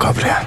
Gabriel.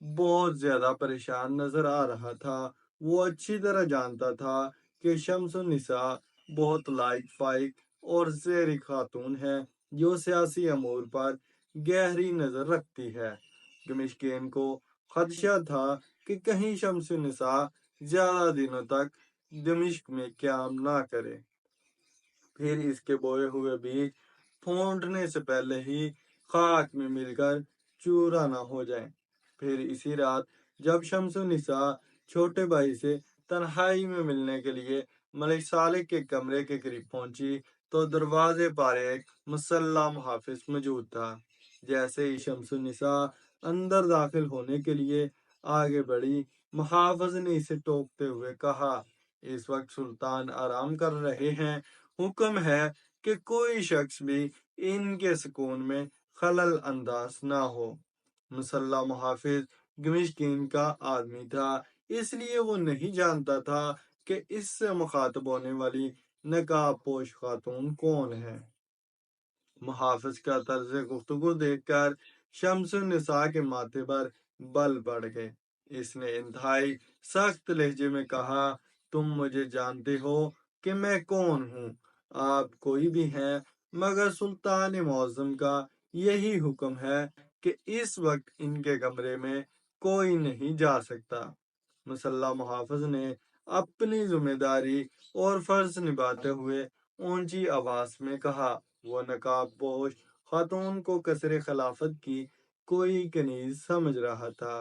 بہت زیادہ پریشان نظر آ رہا تھا۔ وہ اچھی طرح جانتا تھا کہ شمس النساء بہت لائق فائق اور زیرک خاتون ہے جو سیاسی امور پر گہری نظر رکھتی ہے۔ دمشقین کو خدشہ تھا کہ کہیں شمس النساء زیادہ دنوں تک دمشق میں قیام نہ کرے، پھر اس کے بوئے ہوئے بیج پھونٹنے سے پہلے ہی خاک میں مل کر چورا نہ ہو جائیں۔ پھر اسی رات جب شمس النساء چھوٹے بھائی سے تنہائی میں ملنے کے لیے ملک صالح کے کمرے کے قریب پہنچی تو دروازے پر ایک مسلح محافظ موجود تھا۔ جیسے ہی شمس النساء اندر داخل ہونے کے لیے آگے بڑھی، محافظ نے اسے ٹوکتے ہوئے کہا، اس وقت سلطان آرام کر رہے ہیں، حکم ہے کہ کوئی شخص بھی ان کے سکون میں خلل انداز نہ ہو۔ مسلح محافظ دمشقین کا آدمی تھا، اس لیے وہ نہیں جانتا تھا کہ اس سے مخاطب ہونے والی نقاب پوش خاتون کون ہے۔ محافظ کا طرز گفتگو دیکھ کر شمس النساء کے ماتھے پر بل پڑ گئے۔ اس نے انتہائی سخت لہجے میں کہا، تم مجھے جانتے ہو کہ میں کون ہوں؟ آپ کوئی بھی ہیں، مگر سلطان معظم کا یہی حکم ہے کہ اس وقت ان کے کمرے میں کوئی نہیں جا سکتا۔ مسلح محافظ نے اپنی ذمہ داری اور فرض نبھاتے ہوئے اونچی آواز میں کہا۔ وہ نقاب پوش خاتون کو کثر خلافت کی کوئی کنیز سمجھ رہا تھا۔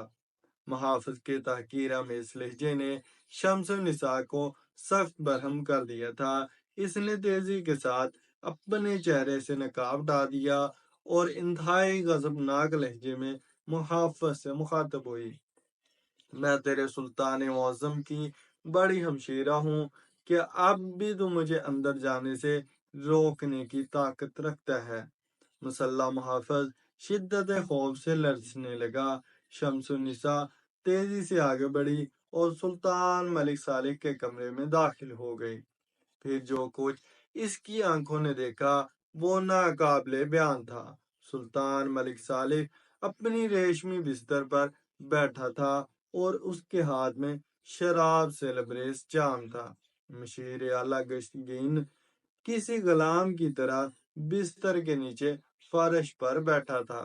محافظ کے تحقیر آمیز لہجے نے شمس النساء کو سخت برہم کر دیا تھا۔ اس نے تیزی کے ساتھ اپنے چہرے سے نقاب ہٹا دیا اور انتہائی غضبناک لہجے میں محافظ سے مخاطب ہوئی، میں تیرے سلطان معظم کی بڑی ہمشیرہ ہوں، کہ اب بھی تو مجھے اندر جانے سے روکنے کی طاقت رکھتا ہے۔ مسلح محافظ شدت خوف سے لرزنے لگا۔ شمس النساء تیزی سے آگے بڑھی اور سلطان ملک صالح کے کمرے میں داخل ہو گئی۔ پھر جو کچھ اس کی آنکھوں نے دیکھا وہ ناقابل بیان تھا۔ سلطان ملک صالح اپنی ریشمی بستر پر بیٹھا تھا اور اس کے ہاتھ میں شراب سے لبریز جام تھا۔ مشیر اعلیٰ گشتگین کسی غلام کی طرح بستر کے نیچے فرش پر بیٹھا تھا۔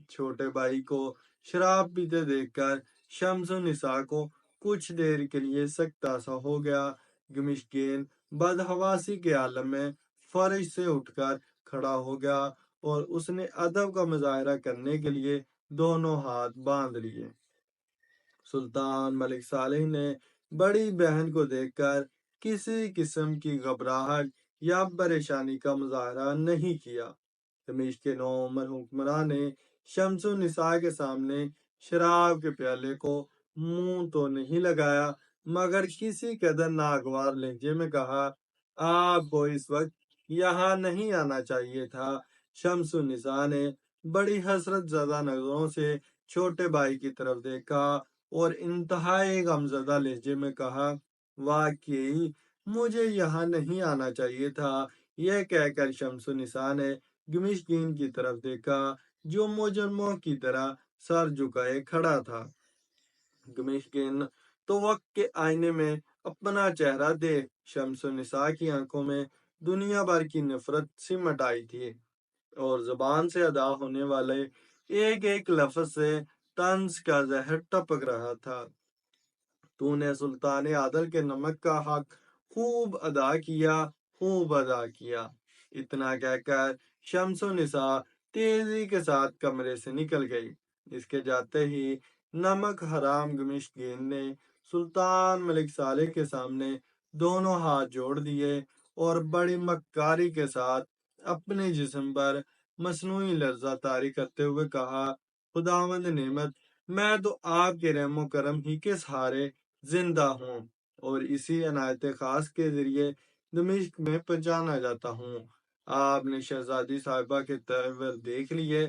چھوٹے بھائی کو شراب پیتے دیکھ کر شمس النساء کو کچھ دیر کے لیے سکتہ سا ہو گیا۔ دمشقین بدحواسی کے عالم میں فرش سے اٹھ کر کھڑا ہو گیا اور اس نے ادب کا مظاہرہ کرنے کے لیے دونوں ہاتھ باندھ لیے۔ سلطان ملک صالح نے بڑی بہن کو دیکھ کر کسی قسم کی گھبراہٹ یا پریشانی کا مظاہرہ نہیں کیا۔ دمشق کے نوعمر حکمراں نے شمس النساء کے سامنے شراب کے پیالے کو منہ تو نہیں لگایا، مگر کسی قدر ناگوار لہجے میں کہا، آپ کو اس وقت یہاں نہیں آنا چاہیے تھا۔ شمس النساء نے بڑی حسرت زدہ نظروں سے چھوٹے بھائی کی طرف دیکھا اور انتہائی غمزدہ لہجے میں کہا، واقعی مجھے یہاں نہیں آنا چاہیے تھا۔ یہ کہہ کر شمس النساء نے دمشقین کی طرف دیکھا جو مجرموں کی طرح سر جھکائے کھڑا تھا۔ دمشقین تو وقت کے آئینے میں اپنا چہرہ دیکھ شمس النساء کی آنکھوں میں دنیا بھر کی نفرت سمٹ آئی تھی اور زبان سے ادا ہونے والے ایک ایک لفظ سے طنز کا زہر ٹپک رہا تھا۔ تو نے سلطان عادل کے نمک کا حق خوب ادا کیا، خوب ادا کیا۔ اتنا کہہ کر شمس النساء تیزی کے ساتھ کمرے سے نکل گئی۔ اس کے جاتے ہی نمک حرام دمشقین نے سلطان ملک صالح کے سامنے دونوں ہاتھ جوڑ دیے اور بڑی مکاری کے ساتھ اپنے جسم پر مصنوعی لرزہ طاری کرتے ہوئے کہا، خداوند نعمت، میں تو آپ کے رحم و کرم ہی کے سہارے زندہ ہوں اور اسی عنایت خاص کے ذریعے دمشق میں پہچانا جاتا ہوں۔ آپ نے شہزادی صاحبہ کے تیور دیکھ لیے۔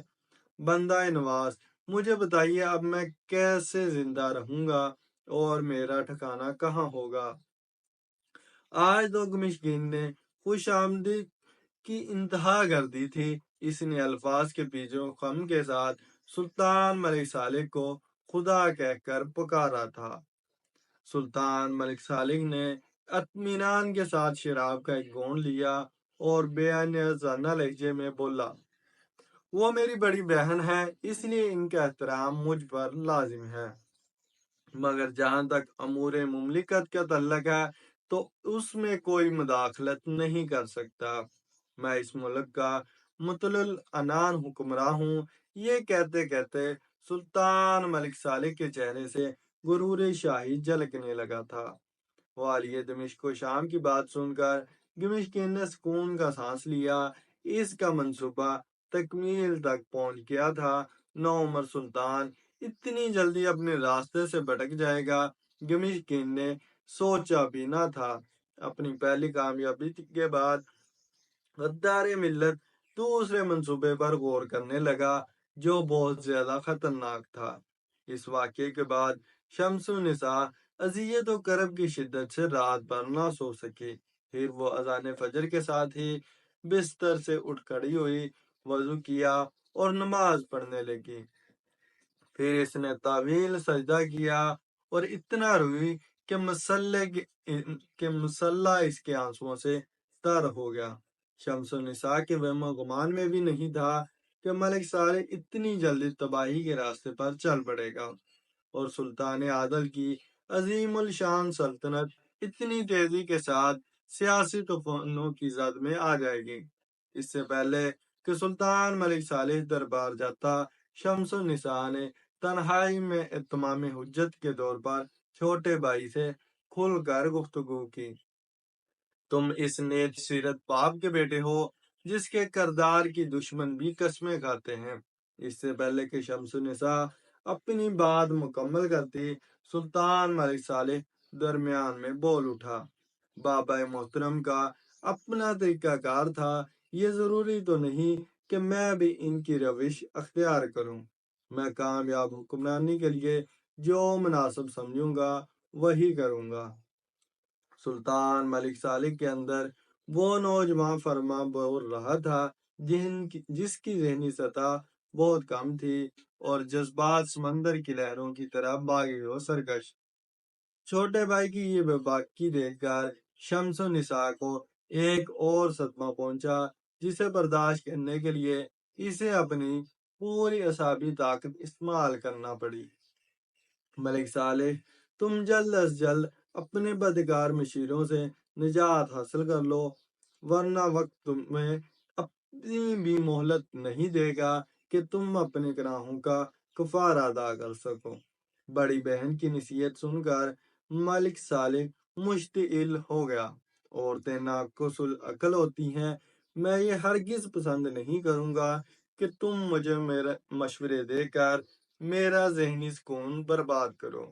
بندہ نواز، مجھے بتائیے اب میں کیسے زندہ رہوں گا اور میرا ٹھکانہ کہاں ہوگا؟ آج تو دمشقین نے خوش آمدید کی انتہا کر دی تھی۔ اس نے الفاظ کے پیچ و خم کے ساتھ سلطان ملک صالح کو خدا کہہ کر پکارا تھا۔ سلطان ملک صالح نے اطمینان کے ساتھ شراب کا ایک گھونٹ لیا اور بے زنہ لہجے میں بولا، وہ میری بڑی بہن ہے، اس لیے ان کا احترام مجھ پر لازم ہے، مگر جہاں تک امور مملکت کا تعلق ہے تو اس میں کوئی مداخلت نہیں کر سکتا۔ میں اس ملک کا مطلع العنان حکمراں ہوں۔ یہ کہتے کہتے سلطان ملک صالح کے چہرے سے غرور شاہی جھلکنے لگا تھا۔ والی دمشق و شام کی بات سن کر دمشقین نے سکون کا سانس لیا۔ اس کا منصوبہ تکمیل تک پہنچ گیا تھا۔ نوعمر سلطان اتنی جلدی اپنے راستے سے بھٹک جائے گا، دمشقین نے سوچا بھی نہ تھا۔ اپنی پہلی کامیابی کے بعد غدار ملت دوسرے منصوبے پر غور کرنے لگا جو بہت زیادہ خطرناک تھا۔ اس واقعے کے بعد شمس النساء اذیت و کرب کی شدت سے رات بھر نہ سو سکی۔ پھر وہ اذان فجر کے ساتھ ہی بستر سے اٹھ کھڑی ہوئی، وضو کیا اور نماز پڑھنے لگی۔ پھر اس نے طویل سجدہ کیا اور اتنا روئی کہ مسلح اس کے آنسوؤں سے تر ہو گیا۔ شمس النساء کے وہم و گمان میں بھی نہیں تھا کہ ملک صالح اتنی جلدی تباہی کے راستے پر چل پڑے گا اور سلطان عادل کی عظیم الشان سلطنت اتنی تیزی کے ساتھ سیاسی طوفانوں کی زد میں آ جائے گی۔ اس سے پہلے کہ سلطان ملک صالح دربار جاتا، شمس النساء نے تنہائی میں اتمام حجت کے دور پر چھوٹے بھائی سے کھل کر گفتگو کی۔ تم اس نیک سیرت باپ کے بیٹے ہو جس کے کردار کی دشمن بھی قسمیں کھاتے ہیں۔ اس سے پہلے کہ شمس النساء اپنی بات مکمل کرتی، سلطان ملک صالح درمیان میں بول اٹھا۔ بابا محترم کا اپنا طریقہ کار تھا، یہ ضروری تو نہیں کہ میں بھی ان کی روش اختیار کروں۔ میں کامیاب حکمرانی کے لیے جو مناسب سمجھوں گا وہی کروں گا۔ سلطان ملک صالح کے اندر وہ نوجوان فرما بور رہا تھا جس کی ذہنی سطح بہت کم تھی اور جذبات سمندر کی لہروں کی طرح باغی و سرکش۔ چھوٹے بھائی کی یہ بے باکی دیکھ کر شمس النساء کو ایک اور صدمہ پہنچا جسے برداشت کرنے کے لیے اسے اپنی پوری اعصابی طاقت استعمال کرنا پڑی۔ ملک صالح، تم جلد از جلد اپنے بدکار مشیروں سے نجات حاصل کر لو، ورنہ وقت تمہیں اپنی بھی مہلت نہیں دے گا کہ تم اپنے گناہوں کا کفارہ ادا کر سکو۔ بڑی بہن کی نصیحت سن کر ملک صالح مشتعل ہو گیا۔ عورتیں ناقص العقل ہوتی ہیں، میں یہ ہرگز پسند نہیں کروں گا کہ تم مجھے میرے مشورے دے کر میرا ذہنی سکون برباد کرو۔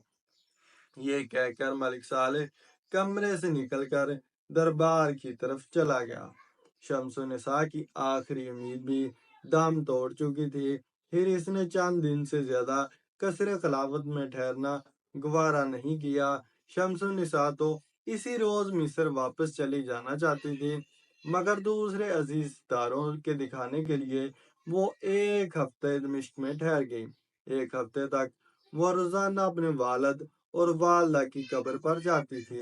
یہ کہہ کر ملک صالح کمرے سے نکل کر دربار کی طرف چلا گیا۔ شمس النساء کی آخری امید بھی دم توڑ چکی تھی۔ پھر اس نے چند دن سے زیادہ قصر خلافت میں ٹھہرنا گوارا نہیں کیا۔ شمس النساء تو اسی روز مصر واپس چلی جانا چاہتی تھی، مگر دوسرے عزیز داروں کے دکھانے کے لیے وہ ایک ہفتے دمشق میں ٹھہر گئی۔ ایک ہفتے تک وہ روزانہ اپنے والد اور والدہ کی قبر پر جاتی تھی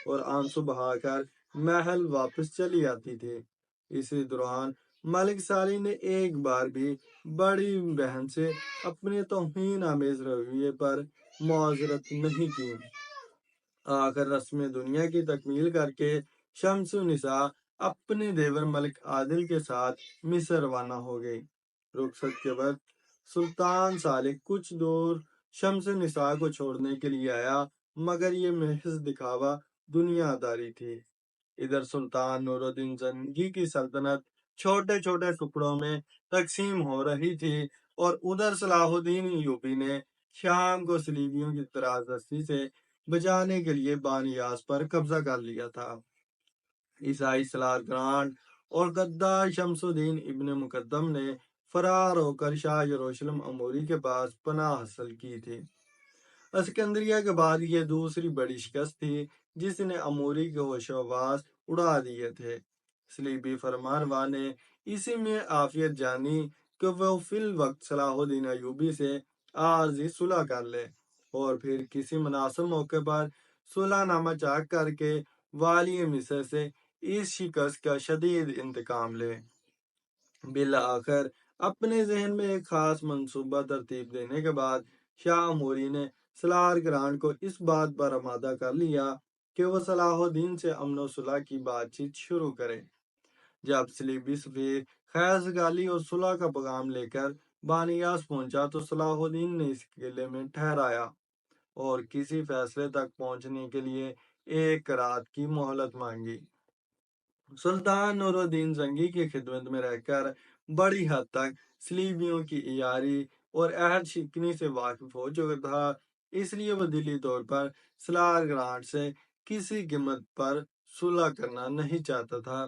اور آنسو بہا کر محل واپس چلی آتی تھی۔ اسی دوران ملک صالح نے ایک بار بھی بڑی بہن سے اپنے توہین آمیز رویے پر معذرت نہیں کی۔ آخر رسم دنیا کی تکمیل کر کے شمس النساء اپنے دیور ملک عادل کے ساتھ مصر روانہ ہو گئی۔ رخصت کے وقت سلطان صالح کچھ دور شمس النساء کو چھوڑنے کے لیے آیا، مگر یہ محض دکھاوا دنیا داری تھی۔ ادھر سلطان نور الدین زنگی کی سلطنت چھوٹے چھوٹے ٹکڑوں میں تقسیم ہو رہی تھی اور ادھر صلاح الدین ایوبی نے شام کو صلیبیوں کی ترازدستی سے بچانے کے لیے بانیاس پر قبضہ کر لیا تھا۔ عیسائی سالار گرانٹ اور غدار شمس الدین ابن مقدم نے فرار ہو کر شاہ یروشلم اموری کے پاس پناہ حاصل کی تھی۔ اسکندریہ کے بعد یہ دوسری بڑی شکست تھی جس نے اموری کے ہوش و حواس اڑا دیے تھے۔ صلیبی فرمانروا نے اسی میں عافیت جانی کہ وہ فی الوقت صلاح الدین ایوبی سے عارضی صلح کر لے اور پھر کسی مناسب موقع پر صلح نامہ چاک کر کے والی مصر سے اس شکست کا شدید انتقام لے۔ بالآخر اپنے ذہن میں ایک خاص منصوبہ ترتیب دینے کے بعد شاہ موری نے سلار گرانٹ کو اس بات پر آمادہ کر لیا کہ وہ صلاح الدین سے امن و صلح کی بات چیت شروع کرے۔ جب صلیبی سفیر خیر سگالی اور صلح کا پیغام لے کر بانیاس پہنچا تو صلاح الدین نے اس قلعے میں ٹھہرایا اور کسی فیصلے تک پہنچنے کے لیے ایک رات کی مہلت مانگی۔ سلطان نور الدین زنگی کی خدمت میں رہ کر بڑی حد تک صلیبیوں کی عیاری اور عہد شکنی سے واقف ہو چکا تھا، اس لیے وہ دلی طور پر سلار گرانٹ سے کسی قیمت پر صلح کرنا نہیں چاہتا تھا،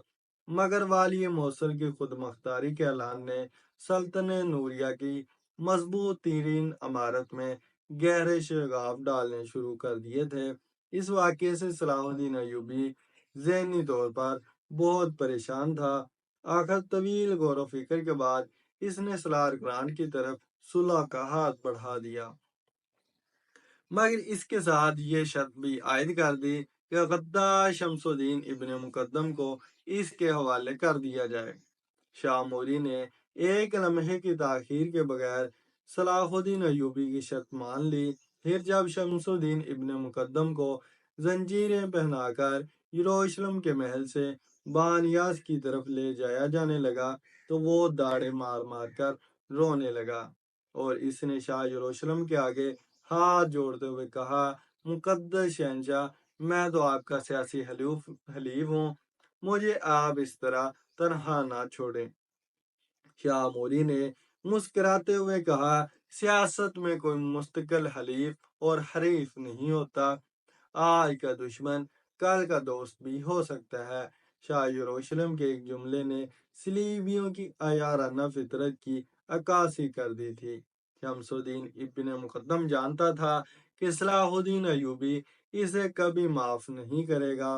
مگر والی موصل کی خود مختاری کے اعلان نے سلطنت نوریہ کی مضبوط ترین عمارت میں گہرے شگاف ڈالنے شروع کر دیے تھے۔ اس واقعے سے صلاح الدین ایوبی ذہنی طور پر بہت پریشان تھا۔ آخر طویل غور و فکر کے بعد اس نے سلار گرانٹ کی طرف صلح کا ہاتھ بڑھا دیا، مگر اس کے ساتھ یہ شرط بھی عائد کر دی کہ غدار شمس الدین ابن مقدم کو اس کے حوالے کر دیا جائے۔ شاہ موری نے ایک لمحے کی تاخیر کے بغیر صلاح الدین ایوبی کی شرط مان لی۔ پھر جب شمس الدین ابن مقدم کو زنجیریں پہنا کر یروشلم کے محل سے بانیاس کی طرف لے جایا جانے لگا تو وہ داڑے مار مار کر رونے لگا اور اس نے شاہ یروشلم کے آگے ہاتھ جوڑتے ہوئے کہا، مقدس شہنشاہ، میں تو آپ کا سیاسی حلیف ہوں، مجھے آپ اس طرح تنہا نہ چھوڑیں۔ شاہ موری نے مسکراتے ہوئے کہا، سیاست میں کوئی مستقل حلیف اور حریف نہیں ہوتا، آج کا دشمن کل کا دوست بھی ہو سکتا ہے۔ شاہ یروشلم کے ایک جملے نے صلیبیوں کی عیارانہ فطرت کی عکاسی کر دی تھی۔ شمس الدین ابن مقدم جانتا تھا کہ صلاح الدین ایوبی اسے کبھی معاف نہیں کرے گا۔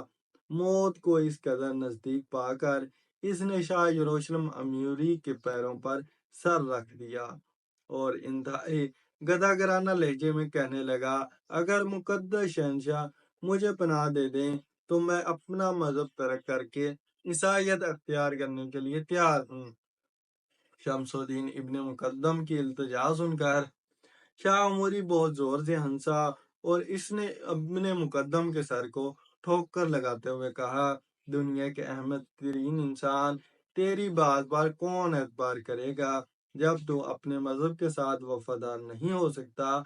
موت کو اس قدر نزدیک پا کر اس نے شاہ یروشلم امیری کے پیروں پر سر رکھ دیا اور انتہائی گداگرانہ لہجے میں کہنے لگا، اگر مقدس شہنشاہ مجھے پناہ دے دیں تو میں اپنا مذہب ترک کر کے عیسائیت اختیار کرنے کے لیے تیار ہوں۔ شمس الدین ابن مقدم کی التجا سن کر شاہ موری بہت زور سے ہنسا اور اس نے ابن مقدم کے سر کو ٹھوکر لگاتے ہوئے کہا، دنیا کے احمد ترین انسان، تیری بات پر کون اعتبار کرے گا؟ جب تو اپنے مذہب کے ساتھ وفادار نہیں ہو سکتا،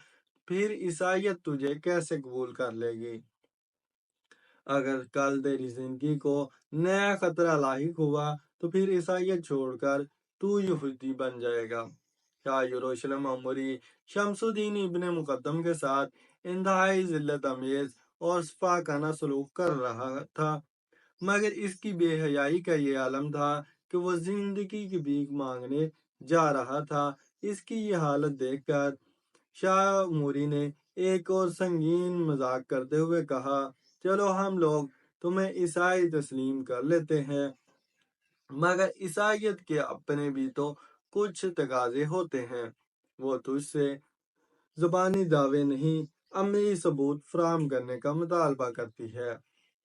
پھر عیسائیت تجھے کیسے قبول کر لے گی؟ اگر کل تیری زندگی کو نیا خطرہ لاحق ہوا تو پھر عیسائیت چھوڑ کر تو یہودی بن جائے گا۔ شاہ یروشلم اموری شمس الدین ابن مقدم کے ساتھ انتہائی ذلت امیز اور سفاکانہ سلوک کر رہا تھا، مگر اس کی بے حیائی کا یہ عالم تھا کہ وہ زندگی کی بھیک مانگنے جا رہا تھا۔ اس کی یہ حالت دیکھ کر شاہ موری نے ایک اور سنگین مذاق کرتے ہوئے کہا، چلو ہم لوگ تمہیں عیسائی تسلیم کر لیتے ہیں، مگر عیسائیت کے اپنے بھی تو کچھ تقاضے ہوتے ہیں، وہ تجھ سے زبانی دعوے نہیں عملی ثبوت فراہم کرنے کا مطالبہ کرتی ہے۔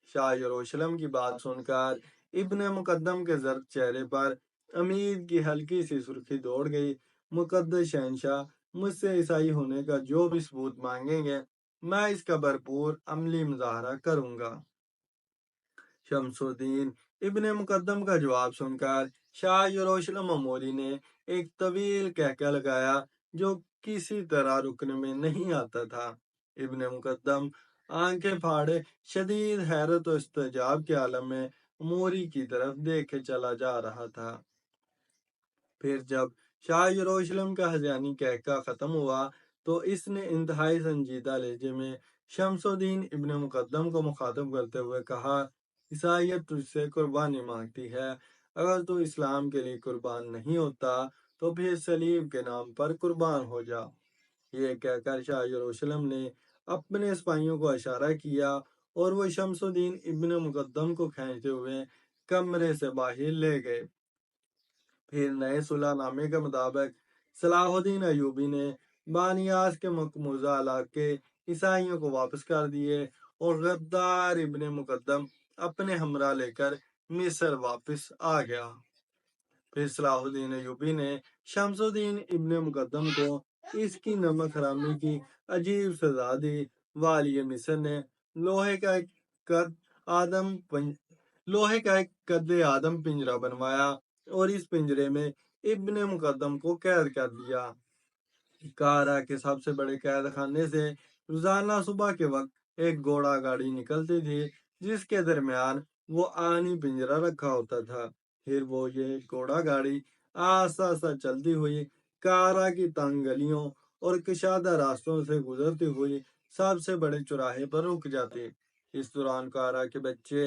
شاہ یروشلم کی بات سن کر ابن مقدم کے زرد چہرے پر امید کی ہلکی سی سرخی دوڑ گئی۔ مقدس شہنشاہ، مجھ سے عیسائی ہونے کا جو بھی ثبوت مانگیں گے میں اس کا بھرپور عملی مظاہرہ کروں گا۔ شمس الدین ابن مقدم کا جواب سن کر شاہ یروشلم اموری نے ایک طویل کہکہ لگایا جو کسی طرح رکنے میں نہیں آتا تھا۔ ابن مقدم آنکھیں پھاڑے شدید حیرت و استعجاب کے عالم میں اموری کی طرف دیکھے چلا جا رہا تھا۔ پھر جب شاہ یروشلم کا ہذیانی کہکہ ختم ہوا تو اس نے انتہائی سنجیدہ لہجے میں شمس الدین ابن مقدم کو مخاطب کرتے ہوئے کہا، عیسائیت تجھ سے قربانی مانگتی ہے، اگر تو اسلام کے لیے قربان نہیں ہوتا تو پھر صلیب کے نام پر قربان ہو جا۔ یہ کہہ کر شاہ یروشلم نے اپنے سپاہیوں کو اشارہ کیا اور وہ شمس الدین ابن مقدم کو کھینچتے ہوئے کمرے سے باہر لے گئے۔ پھر نئے صلح نامے کے مطابق صلاح الدین ایوبی نے بانیاس کے مقبوضہ علاقے عیسائیوں کو واپس کر دیے اور غدار ابن مقدم اپنے ہمراہ لے کر مصر واپس آ گیا۔ پھر صلاح الدین ایوبی نے شمس الدین ابن مقدم کو اس کی نمک حرامی کی عجیب سزا دی۔ والی مصر نے لوہے کا ایک قد آدم پنجرہ بنوایا اور اس پنجرے میں ابن مقدم کو قید کر دیا۔ کارا کے سب سے بڑے قید خانے سے روزانہ صبح کے وقت ایک گھوڑا گاڑی نکلتی تھی جس کے درمیان وہ آہنی پنجرہ رکھا ہوتا تھا۔ پھر وہ یہ گھوڑا گاڑی آہستہ آہستہ چلتی ہوئی کارا کی تنگ گلیوں اور کشادہ راستوں سے گزرتی ہوئی سب سے بڑے چوراہے پر رک جاتی۔ اس دوران کارا کے بچے،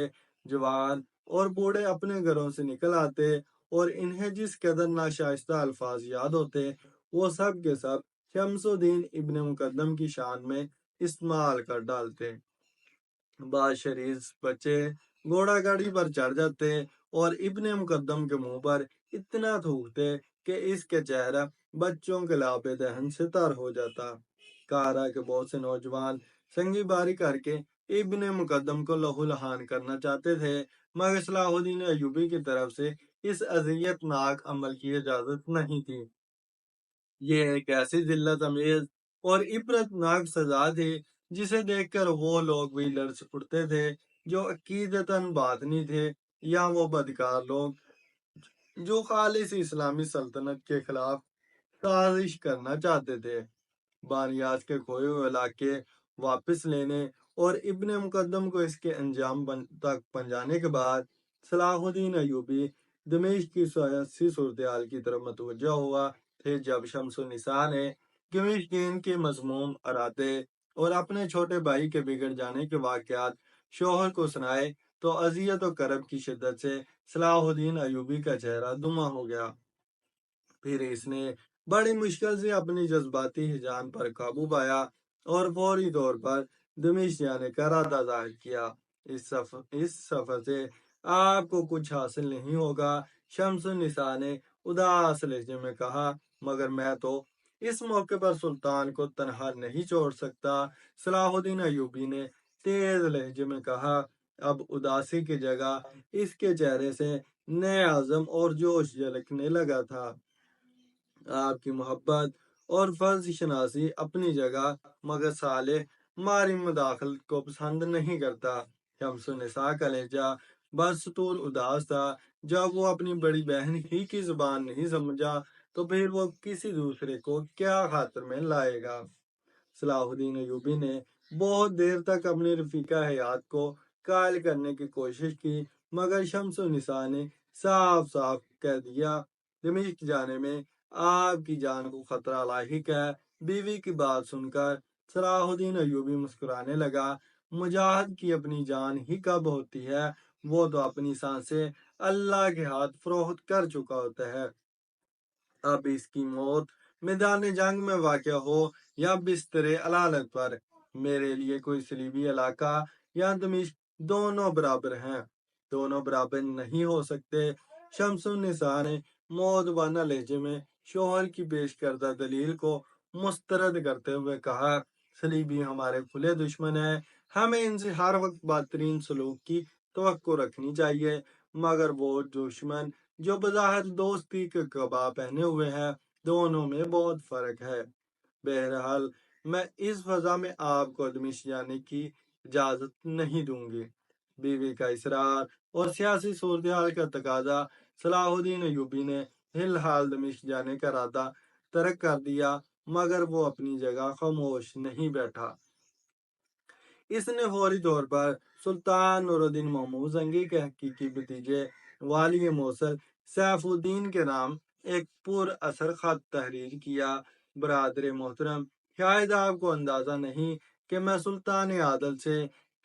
جوان اور بوڑھے اپنے گھروں سے نکل آتے اور انہیں جس قدر ناشائستہ الفاظ یاد ہوتے وہ سب کے سب شمس الدین ابن مقدم کی شان میں استعمال کر ڈالتے۔ بعض شریف بچے گھوڑا گاڑی پر چڑھ جاتے اور ابن مقدم کے منہ پر اتنا تھوکتے کہ اس کے چہرہ بچوں کے لاب دہن سے تر ہو جاتا۔ کارا کے بہت سے نوجوان سنگی باری کر کے ابن مقدم کو لہو لہان کرنا چاہتے تھے، مگر صلاح الدین ایوبی کی طرف سے اس اذیت ناک عمل کی اجازت نہیں تھی۔ یہ ایک ایسی ذلت امیز اور عبرت ناک سزا تھی جسے دیکھ کر وہ لوگ بھی لرز اٹھتے تھے جو عقیدتاً باطنی تھے، یا وہ بدکار لوگ جو خالص اسلامی سلطنت کے خلاف سازش کرنا چاہتے تھے۔ بانیاس کے کھوئے ہوئے علاقے واپس لینے اور ابن مقدم کو اس کے انجام تک پہنچانے کے بعد صلاح الدین ایوبی دمشق کی سیاسی صورتحال کی طرف متوجہ ہوا۔ پھر جب شمس النساء نے دمشقین کے مذموم ارادے اور اپنے چھوٹے بھائی کے بگڑ جانے کے واقعات شوہر کو سنائے تو اذیت و کرب کی شدت سے صلاح الدین ایوبی کا چہرہ دمہ ہو گیا۔ پھر اس نے بڑی مشکل سے اپنی جذباتی ہیجان پر قابو پایا اور فوری طور پر دمشق جانے کا ارادہ ظاہر کیا۔ اس سفر سے آپ کو کچھ حاصل نہیں ہوگا، شمس النساء نے اداس لہجے میں کہا، مگر میں تو اس موقع پر سلطان کو تنہا نہیں چھوڑ سکتا۔ صلاح الدین ایوبی نے تیز لہجے میں کہا۔ اب اداسی کی جگہ اس کے چہرے سے نئے عزم اور جوش جھلکنے لگا تھا۔ آپ کی محبت اور فرض شناسی اپنی جگہ، مگر صالح ماری مداخلت کو پسند نہیں کرتا۔ شمس النساء کا لہجہ بدستور اداس تھا۔ جب وہ اپنی بڑی بہن ہی کی زبان نہیں سمجھا تو پھر وہ کسی دوسرے کو کیا خاطر میں لائے گا۔ صلاح الدین ایوبی نے بہت دیر تک اپنی رفیقہ حیات کو قائل کرنے کی کوشش کی، مگر شمس النساء نے صاف صاف کہہ دیا، دمشق جانے میں آپ کی جان کو خطرہ لاحق ہے۔ بیوی کی بات سن کر صلاح الدین ایوبی مسکرانے لگا۔ مجاہد کی اپنی جان ہی کب ہوتی ہے، وہ تو اپنی سانسیں اللہ کے ہاتھ فروخت کر چکا ہوتا ہے۔ اب اس کی موت میدان جنگ میں واقع ہو یا بستر علالت پر، میرے لیے کوئی صلیبی علاقہ یا دمشق دونوں برابر ہیں، دونوں برابر نہیں ہو سکتے۔ شمس النساء نے مؤدبانہ لہجے میں شوہر کی پیش کردہ دلیل کو مسترد کرتے ہوئے کہا، صلیبی ہمارے کھلے دشمن ہیں، ہمیں ان سے ہر وقت بدترین سلوک کی توقع رکھنی چاہیے، مگر وہ دشمن جو بظاہر دوستی کے قبا پہنے ہوئے ہیں، دونوں میں بہت فرق ہے۔ بہرحال میں اس فضا میں آپ کو دمشق جانے کی اجازت نہیں دوں گی۔ بیوی کا اصرار اور سیاسی صورتحال کا تقاضا، صلاح الدین ایوبی نے فی الحال دمشق جانے کا ارادہ ترک کر دیا، مگر وہ اپنی جگہ خاموش نہیں بیٹھا۔ اس نے فوری طور پر سلطان نور الدین محمود زنگی کے حقیقی بھتیجے والی موصل سیف الدین کے نام ایک پر اثر خط تحریر کیا۔ برادر محترم، شاید آپ کو اندازہ نہیں کہ میں سلطان عادل سے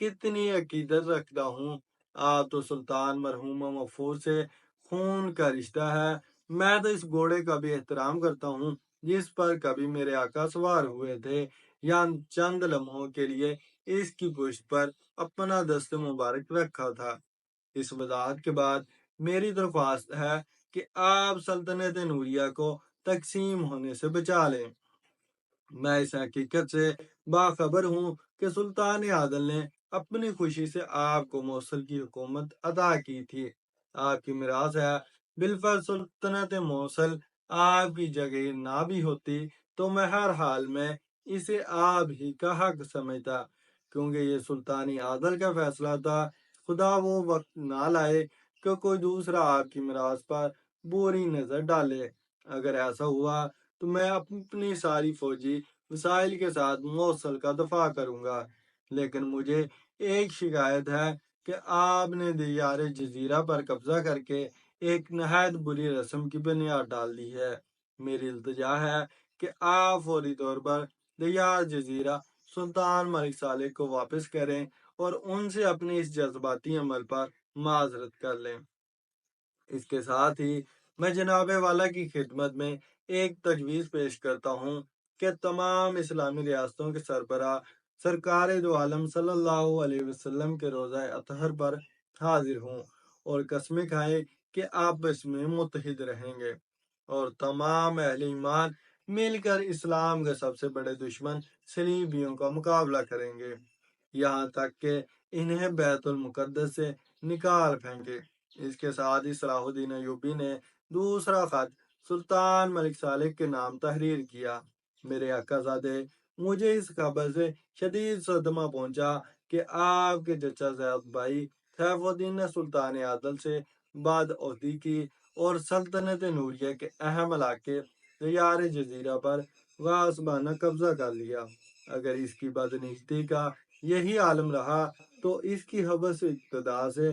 کتنی عقیدت رکھتا ہوں۔ آپ تو سلطان مرحوم مغفور سے خون کا رشتہ ہے۔ میں تو اس گھوڑے کا بھی احترام کرتا ہوں جس پر کبھی میرے آقا سوار ہوئے تھے، یا چند لمحوں کے لیے اس کی پشت پر اپنا دست مبارک رکھا تھا۔ اس وضاحت کے بعد میری درخواست ہے کہ آپ سلطنت نوریہ کو تقسیم ہونے سے بچا لیں۔ میں اس حقیقت سے باخبر ہوں کہ سلطان عادل نے اپنی خوشی سے آپ کو موصل کی حکومت عطا کی تھی۔ آپ کی میراث ہے، بالفرض سلطنت موصل آپ کی جگہ نہ بھی ہوتی تو میں ہر حال میں اسے آپ ہی کا حق سمجھتا، کیونکہ یہ سلطانی عادل کا فیصلہ تھا۔ خدا وہ وقت نہ لائے کہ کوئی دوسرا آپ کی میراث پر بری نظر ڈالے۔ اگر ایسا ہوا تو میں اپنی ساری فوجی وسائل کے ساتھ موصل کا دفاع کروں گا، لیکن مجھے ایک شکایت ہے کہ آپ نے دیار جزیرہ پر قبضہ کر کے ایک نہایت بری رسم کی بنیاد ڈال دی ہے۔ میری التجا ہے کہ آپ فوری طور پر دیار جزیرہ سلطان ملک صالح کو واپس کریں اور ان سے اپنے اس جذباتی عمل پر معذرت کر لیں۔ اس کے ساتھ ہی میں جناب والا کی خدمت میں ایک تجویز پیش کرتا ہوں کہ تمام اسلامی ریاستوں کے سربراہ سرکار دو عالم صلی اللہ علیہ وسلم کے روزہ اطہر پر حاضر ہوں اور قسمیں کھائیں کہ آپس میں متحد رہیں گے اور تمام اہل ایمان مل کر اسلام کے سب سے بڑے دشمن صلیبیوں کا مقابلہ کریں گے، یہاں تک کہ انہیں بیت المقدس سے نکال پھینکے۔ اس کے ساتھ ہی صلاح الدین ایوبی نے دوسرا خط سلطان ملک صالح کے نام تحریر کیا۔ میرے آقا زادے، مجھے اس خبر سے شدید صدمہ پہنچا کہ آپ کے چچا زید بھائی سیف الدین نے سلطان عادل سے بدعہدی کی اور سلطنت نوریہ کے اہم علاقے دیار جزیرہ پر غاصبانہ قبضہ کر لیا۔ اگر اس کی بدنیتی کا یہی عالم رہا تو اس کی حبس اقتدار سے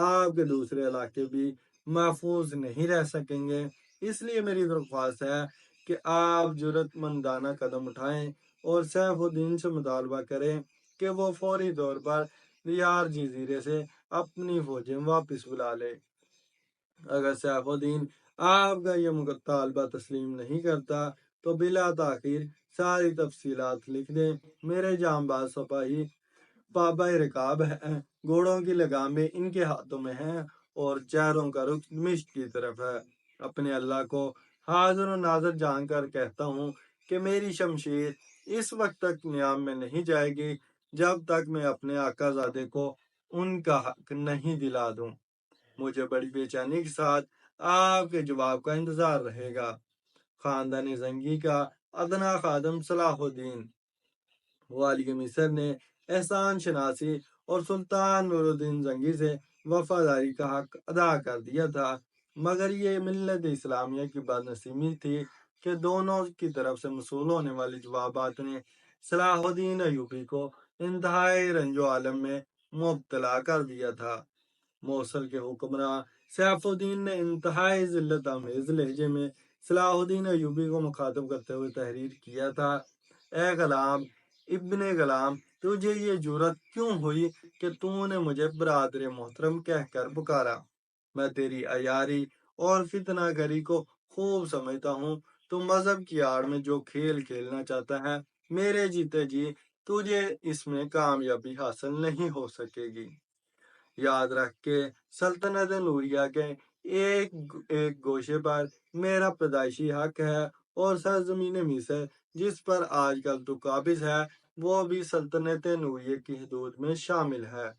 آپ کے دوسرے علاقے بھی محفوظ نہیں رہ سکیں گے۔ اس لیے میری درخواست ہے کہ آپ جرأت مندانہ قدم اٹھائیں اور سیف الدین سے مطالبہ کریں کہ وہ فوری طور پر دیار جزیرے سے اپنی فوجیں واپس بلا لے۔ اگر سیف الدین آپ کا یہ مطالبہ تسلیم نہیں کرتا تو بلا تاخیر ساری تفصیلات لکھ دیں۔ میرے جانباز سپاہی پابہ رکاب ہیں، گھوڑوں کی لگامیں ان کے ہاتھوں میں ہیں اور چہروں کا رخ دمشق کی طرف ہے۔ اپنے اللہ کو حاضر و ناظر جان کر کہتا ہوں کہ میری شمشیر اس وقت تک نیام میں نہیں جائے گی جب تک میں اپنے آقا زادے کو ان کا حق نہیں دلا دوں۔ مجھے بڑی بے چینی کے ساتھ آپ کے جواب کا انتظار رہے گا۔ خاندان زنگی کا ادنا خادم صلاح الدین۔ والی مصر نے احسان شناسی اور سلطان نور الدین زنگی سے وفاداری کا حق ادا کر دیا تھا، مگر یہ ملت اسلامیہ کی بدنصیبی تھی کہ دونوں کی طرف سے موصول ہونے والے جوابات نے صلاح الدین ایوبی کو انتہائی رنج و عالم میں مبتلا کر دیا تھا۔ موصل کے حکمراں سیف الدین نے انتہائی ذلت آمیز لہجے میں صلاح الدین ایوبی کو مخاطب کرتے ہوئے تحریر کیا تھا: اے غلام ابن غلام، تجھے یہ جرأت کیوں ہوئی کہ تو نے مجھے برادر محترم کہہ کر پکارا؟ میں تیری عیاری اور فتنہ گری کو خوب سمجھتا ہوں۔ تو مذہب کی آڑ میں جو کھیل کھیلنا چاہتا ہے، میرے جیتے جی تجھے اس میں کامیابی حاصل نہیں ہو سکے گی۔ یاد رکھ کہ سلطنت نوریہ کے ایک ایک گوشے پر میرا پیدائشی حق ہے اور سرزمین مصر جس پر آج کل تو قابض ہے وہ بھی سلطنت نوریہ کی حدود میں شامل ہے۔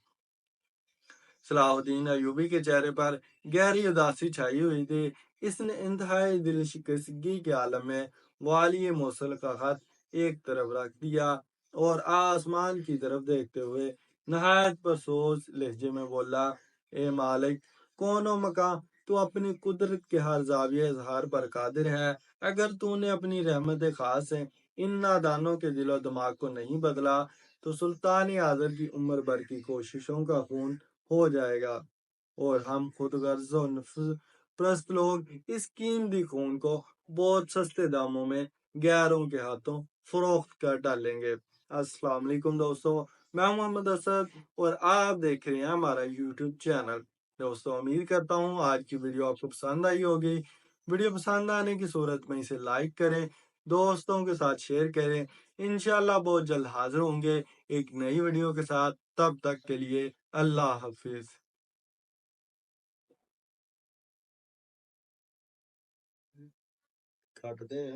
صلاح الدین ایوبی کے چہرے پر گہری اداسی چھائی ہوئی تھی۔ اس نے انتہائی دل شکستگی کے عالم میں والی موصل کا خط ایک طرف رکھ دیا اور آسمان کی طرف دیکھتے ہوئے نہایت پرسوز لہجے میں بولا: اے مالک کون و مکان، تو اپنی قدرت کے ہر زاویہ اظہار پر قادر ہے۔ اگر تو نے اپنی رحمت خاص سے ان نادانوں کے دل و دماغ کو نہیں بدلا تو سلطان عادل کی عمر بھر کی کوششوں کا خون ہو جائے گا اور ہم خود غرض و نفس پرست لوگ اس قیمتی خون کو بہت سستے داموں میں غیروں کے ہاتھوں فروخت کر ڈالیں گے۔ السلام علیکم دوستو، میں محمد اسد اور آپ دیکھ رہے ہیں ہمارا یوٹیوب چینل۔ دوستو امید کرتا ہوں آج کی ویڈیو آپ کو پسند آئی ہوگی۔ ویڈیو پسند آنے کی صورت میں اسے لائک کریں، دوستوں کے ساتھ شیئر کریں۔ انشاءاللہ بہت جلد حاضر ہوں گے ایک نئی ویڈیو کے ساتھ۔ تب تک کے لیے اللہ حافظ۔ کاٹ دیں